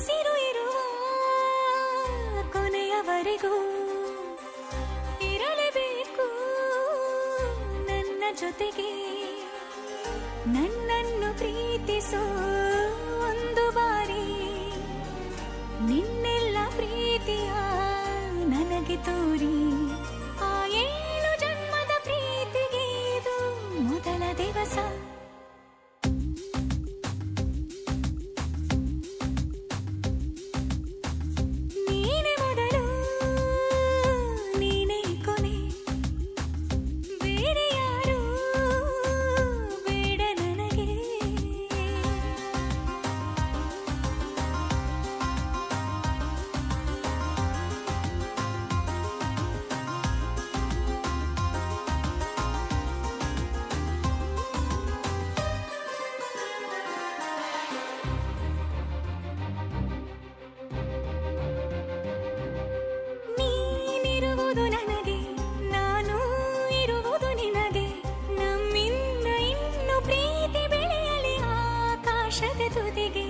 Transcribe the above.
ಉಸಿರು ಇರುವ ಕೊನೆಯವರೆಗೂ ಇರಲೇಬೇಕು ನನ್ನ ಜೊತೆಗೆ. ನನ್ನನ್ನು ಪ್ರೀತಿಸೋ ಒಂದು ಬಾರಿ ನಿನ್ನೆಲ್ಲ ಪ್ರೀತಿಯ ನನಗೆ ತೋರಿ. ಆ 7 ಜನ್ಮದ ಪ್ರೀತಿಗೆ ಇದು ಮೊದಲ ದಿವಸ. ನೀನೇ ಮೊದಲು ನೀನೇ ಕೊನೆ, ಬೇರೆ ಯಾರು ಬೇಡ ನನಗೆ. ನೀನಿರುವುದು ನನಗೆ, ನಾನು ಇರುವುದು ನಿನಗೆ. ನಮ್ಮಿಂದ ಇನ್ನು ಪ್ರೀತಿ ಬೆಳೆಯಲಿ ಆಕಾಶದ ತುದಿಗೆ.